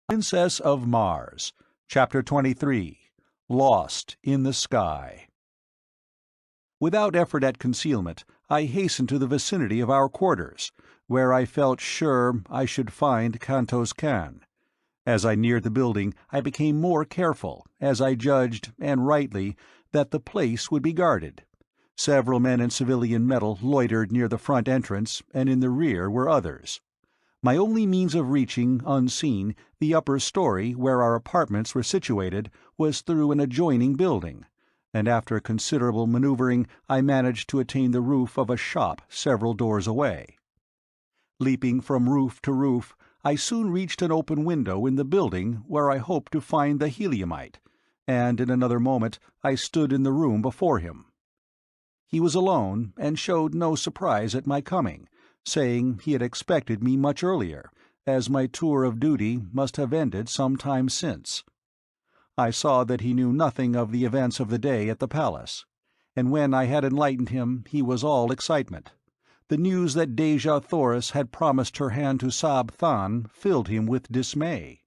Princess of Mars, Chapter 23, Lost in the Sky. Without effort at concealment, I hastened to the vicinity of our quarters, where I felt sure I should find Kantos Kan. As I neared the building, I became more careful, as I judged, and rightly, that the place would be guarded. Several men in civilian metal loitered near the front entrance, and in the rear were others. My only means of reaching, unseen, the upper story where our apartments were situated was through an adjoining building, and after considerable maneuvering I managed to attain the roof of a shop several doors away. Leaping from roof to roof, I soon reached an open window in the building where I hoped to find the Heliumite, and in another moment I stood in the room before him. He was alone, and showed no surprise at my coming, saying he had expected me much earlier, as my tour of duty must have ended some time since. I saw that he knew nothing of the events of the day at the palace, and when I had enlightened him he was all excitement. The news that Dejah Thoris had promised her hand to Sab Than filled him with dismay.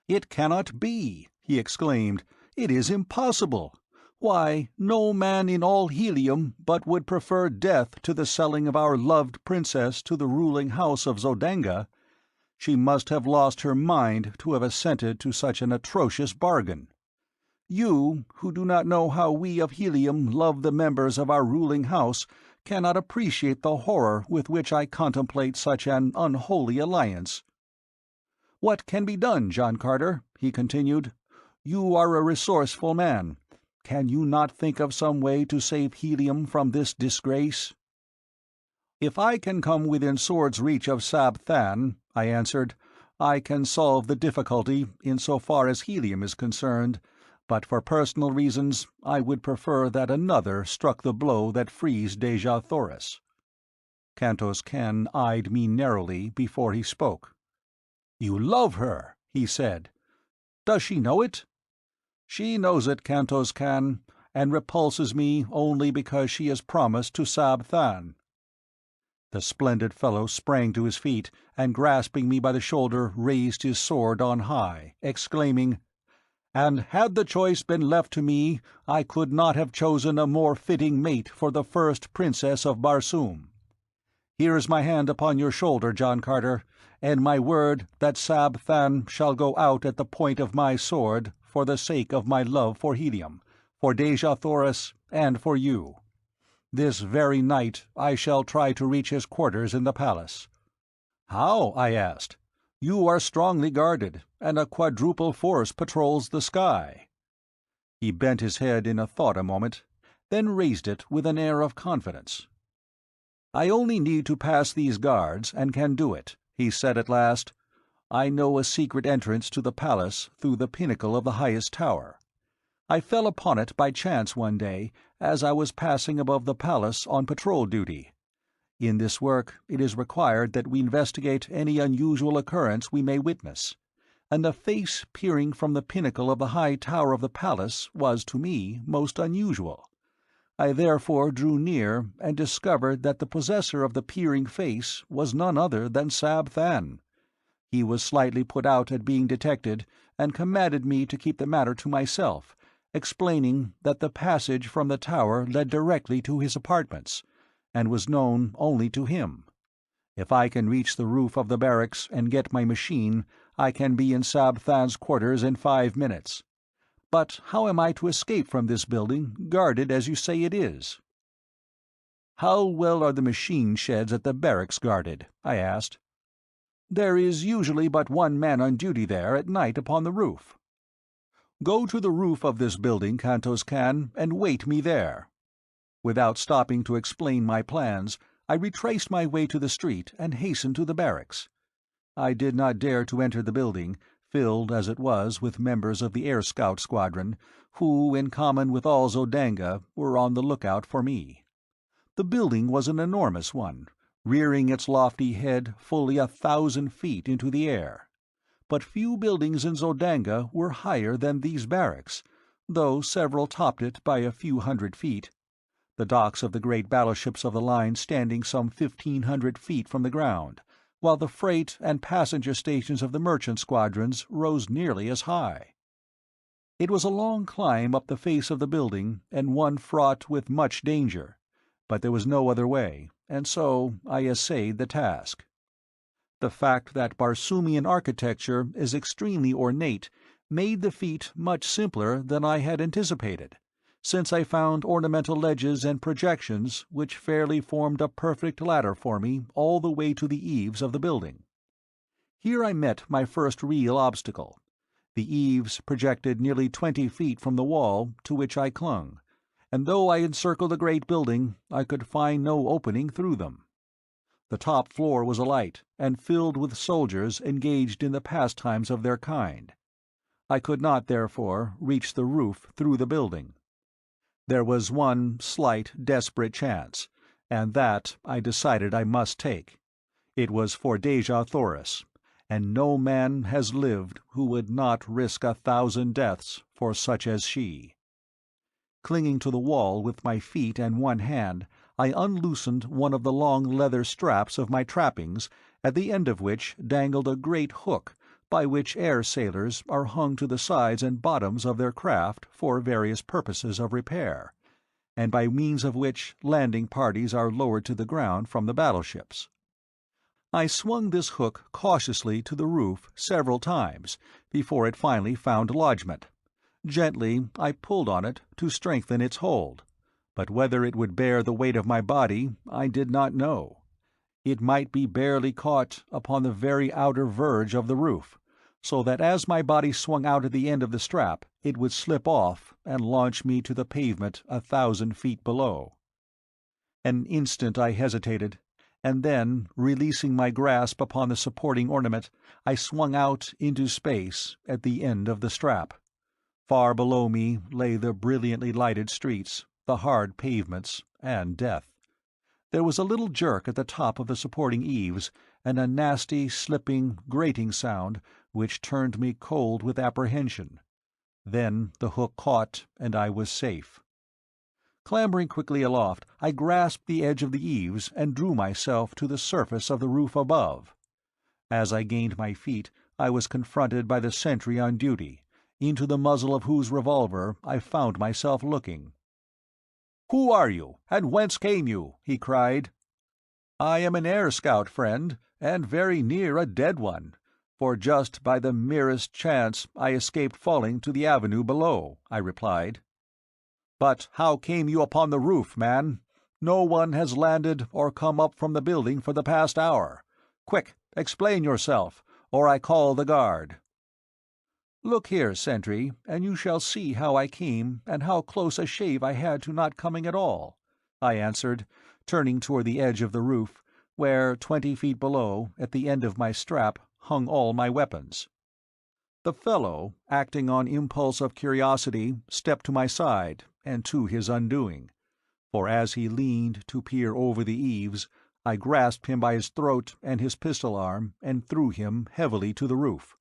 "It cannot be!" he exclaimed. "It is impossible! Why, no man in all Helium but would prefer death to the selling of our loved princess to the ruling house of Zodanga. She must have lost her mind to have assented to such an atrocious bargain. You, who do not know how we of Helium love the members of our ruling house, cannot appreciate the horror with which I contemplate such an unholy alliance. What can be done, John Carter?" he continued. "You are a resourceful man. Can you not think of some way to save Helium from this disgrace?" "If I can come within sword's reach of Sab Than," I answered, "I can solve the difficulty in so far as Helium is concerned, but for personal reasons I would prefer that another struck the blow that frees Dejah Thoris." Kantos Kan eyed me narrowly before he spoke. "You love her," he said. "Does she know it?" "She knows it, Kantos Kan, and repulses me only because she is promised to Sab Than." The splendid fellow sprang to his feet, and grasping me by the shoulder raised his sword on high, exclaiming, "And had the choice been left to me, I could not have chosen a more fitting mate for the first princess of Barsoom. Here is my hand upon your shoulder, John Carter, and my word that Sab Than shall go out at the point of my sword for the sake of my love for Helium, for Dejah Thoris, and for you. This very night I shall try to reach his quarters in the palace." "How?" I asked. "You are strongly guarded, and a quadruple force patrols the sky." He bent his head in thought a moment, then raised it with an air of confidence. "I only need to pass these guards, and can do it," he said at last. "I know a secret entrance to the palace through the pinnacle of the highest tower. I fell upon it by chance one day, as I was passing above the palace on patrol duty. In this work it is required that we investigate any unusual occurrence we may witness, and the face peering from the pinnacle of the high tower of the palace was to me most unusual. I therefore drew near and discovered that the possessor of the peering face was none other than Sab Than. He was slightly put out at being detected, and commanded me to keep the matter to myself, explaining that the passage from the tower led directly to his apartments, and was known only to him. If I can reach the roof of the barracks and get my machine, I can be in Sab Than's quarters in 5 minutes. But how am I to escape from this building, guarded as you say it is?" "How well are the machine sheds at the barracks guarded?" I asked. "There is usually but one man on duty there at night upon the roof." "Go to the roof of this building, Kantos Kan, and wait me there." Without stopping to explain my plans, I retraced my way to the street and hastened to the barracks. I did not dare to enter the building, filled as it was with members of the Air Scout Squadron, who, in common with all Zodanga, were on the lookout for me. The building was an enormous one, rearing its lofty head fully 1,000 feet into the air. But few buildings in Zodanga were higher than these barracks, though several topped it by a few hundred feet, the docks of the great battleships of the line standing some 1,500 feet from the ground, while the freight and passenger stations of the merchant squadrons rose nearly as high. It was a long climb up the face of the building, and one fraught with much danger, but there was no other way, and so I essayed the task. The fact that Barsoomian architecture is extremely ornate made the feat much simpler than I had anticipated, since I found ornamental ledges and projections which fairly formed a perfect ladder for me all the way to the eaves of the building. Here I met my first real obstacle. The eaves projected nearly 20 feet from the wall to which I clung, and though I encircled the great building, I could find no opening through them. The top floor was alight, and filled with soldiers engaged in the pastimes of their kind. I could not, therefore, reach the roof through the building. There was one slight, desperate chance, and that I decided I must take. It was for Dejah Thoris, and no man has lived who would not risk 1,000 deaths for such as she. Clinging to the wall with my feet and one hand, I unloosened one of the long leather straps of my trappings, at the end of which dangled a great hook by which air sailors are hung to the sides and bottoms of their craft for various purposes of repair, and by means of which landing parties are lowered to the ground from the battleships. I swung this hook cautiously to the roof several times before it finally found lodgment. Gently I pulled on it to strengthen its hold, but whether it would bear the weight of my body I did not know. It might be barely caught upon the very outer verge of the roof, so that as my body swung out at the end of the strap it would slip off and launch me to the pavement 1,000 feet below. An instant I hesitated, and then, releasing my grasp upon the supporting ornament, I swung out into space at the end of the strap. Far below me lay the brilliantly lighted streets, the hard pavements, and death. There was a little jerk at the top of the supporting eaves, and a nasty, slipping, grating sound which turned me cold with apprehension. Then the hook caught, and I was safe. Clambering quickly aloft, I grasped the edge of the eaves and drew myself to the surface of the roof above. As I gained my feet, I was confronted by the sentry on duty, into the muzzle of whose revolver I found myself looking. "Who are you, and whence came you?" he cried. "I am an air scout, friend, and very near a dead one, for just by the merest chance I escaped falling to the avenue below," I replied. "But how came you upon the roof, man? No one has landed or come up from the building for the past hour. Quick, explain yourself, or I call the guard." "Look here, sentry, and you shall see how I came and how close a shave I had to not coming at all," I answered, turning toward the edge of the roof, where 20 feet below, at the end of my strap, hung all my weapons. The fellow, acting on impulse of curiosity, stepped to my side, and to his undoing, for as he leaned to peer over the eaves, I grasped him by his throat and his pistol arm and threw him heavily to the roof.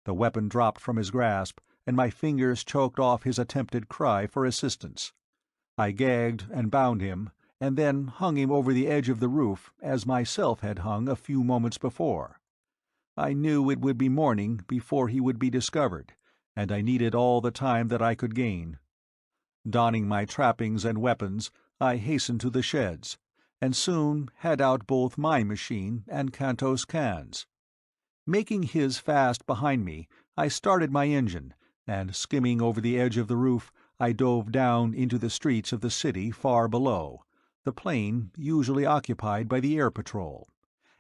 The weapon dropped from his grasp, and my fingers choked off his attempted cry for assistance. I gagged and bound him, and then hung him over the edge of the roof as myself had hung a few moments before. I knew it would be morning before he would be discovered, and I needed all the time that I could gain. Donning my trappings and weapons, I hastened to the sheds, and soon had out both my machine and Kantos Kan's. Making his fast behind me, I started my engine, and skimming over the edge of the roof, I dove down into the streets of the city far below, the plain usually occupied by the air patrol.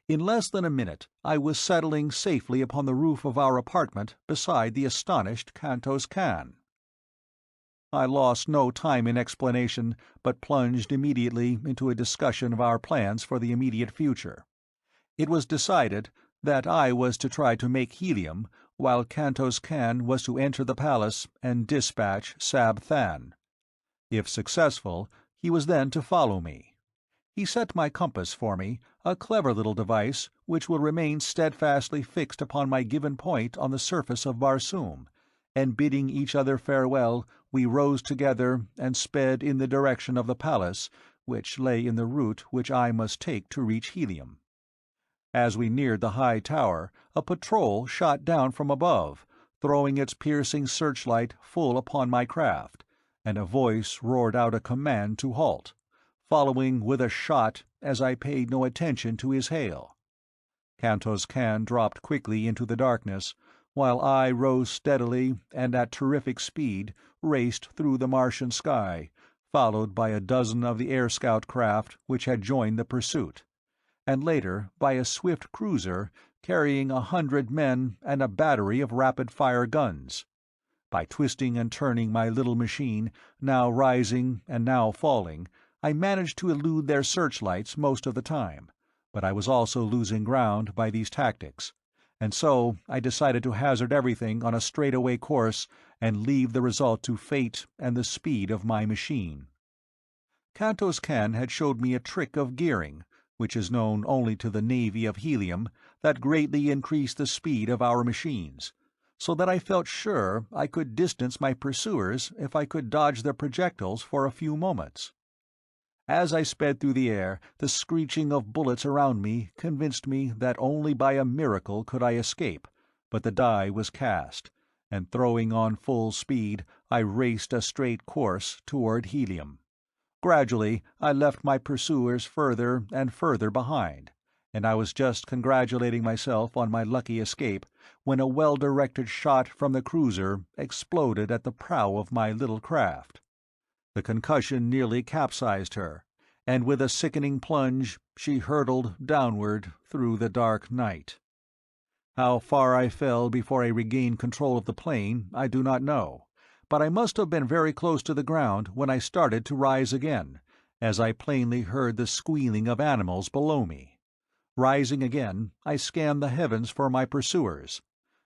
In less than a minute I was settling safely upon the roof of our apartment beside the astonished Kantos Kan. I lost no time in explanation, but plunged immediately into a discussion of our plans for the immediate future. It was decided that I was to try to make helium, while Kantos Kan was to enter the palace and dispatch Sab Than. If successful, he was then to follow me. He set my compass for me, a clever little device which will remain steadfastly fixed upon my given point on the surface of Barsoom, and bidding each other farewell, we rose together and sped in the direction of the palace, which lay in the route which I must take to reach helium. As we neared the high tower, a patrol shot down from above, throwing its piercing searchlight full upon my craft, and a voice roared out a command to halt, following with a shot as I paid no attention to his hail. Kantos Kan dropped quickly into the darkness, while I rose steadily and at terrific speed raced through the Martian sky, followed by a dozen of the air scout craft which had joined the pursuit, and later by a swift cruiser carrying 100 men and a battery of rapid-fire guns. By twisting and turning my little machine, now rising and now falling, I managed to elude their searchlights most of the time, but I was also losing ground by these tactics, and so I decided to hazard everything on a straightaway course and leave the result to fate and the speed of my machine. Kantos Kan had showed me a trick of gearing, which is known only to the Navy of Helium, that greatly increased the speed of our machines, so that I felt sure I could distance my pursuers if I could dodge their projectiles for a few moments. As I sped through the air, the screeching of bullets around me convinced me that only by a miracle could I escape, but the die was cast, and throwing on full speed, I raced a straight course toward Helium. Gradually I left my pursuers further and further behind, and I was just congratulating myself on my lucky escape when a well-directed shot from the cruiser exploded at the prow of my little craft. The concussion nearly capsized her, and with a sickening plunge she hurtled downward through the dark night. How far I fell before I regained control of the plane I do not know, but I must have been very close to the ground when I started to rise again, as I plainly heard the squealing of animals below me. Rising again, I scanned the heavens for my pursuers,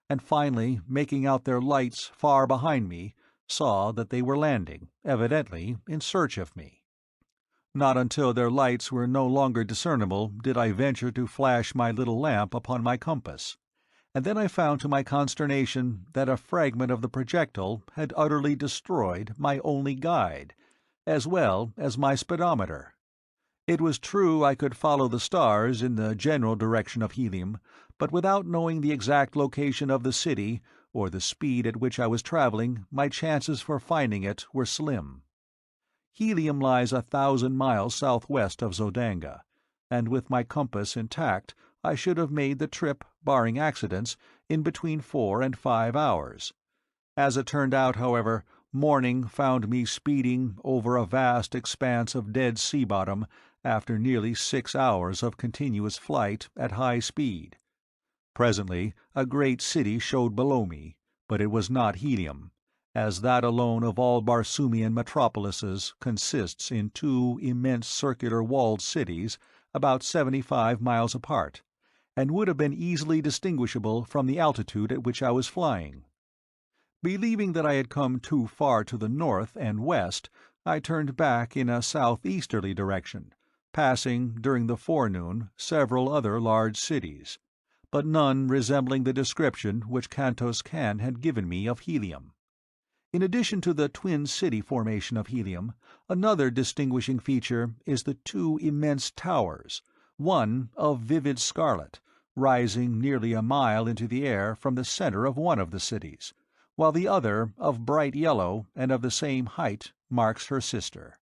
and finally, making out their lights far behind me, saw that they were landing, evidently in search of me. Not until their lights were no longer discernible did I venture to flash my little lamp upon my compass, and then I found to my consternation that a fragment of the projectile had utterly destroyed my only guide, as well as my speedometer. It was true I could follow the stars in the general direction of Helium, but without knowing the exact location of the city, or the speed at which I was traveling, my chances for finding it were slim. Helium lies 1,000 miles southwest of Zodanga, and with my compass intact I should have made the trip, barring accidents, in between 4 and 5 hours. As it turned out, however, morning found me speeding over a vast expanse of dead sea bottom after nearly 6 hours of continuous flight at high speed. Presently a great city showed below me, but it was not Helium, as that alone of all Barsoomian metropolises consists in 2 immense circular walled cities about 75 miles apart, and would have been easily distinguishable from the altitude at which I was flying. Believing that I had come too far to the north and west, I turned back in a southeasterly direction, passing, during the forenoon, several other large cities, but none resembling the description which Kantos Kan had given me of Helium. In addition to the twin city formation of Helium, another distinguishing feature is the 2 immense towers, one of vivid scarlet, rising nearly a mile into the air from the center of one of the cities, while the other, of bright yellow and of the same height, marks her sister.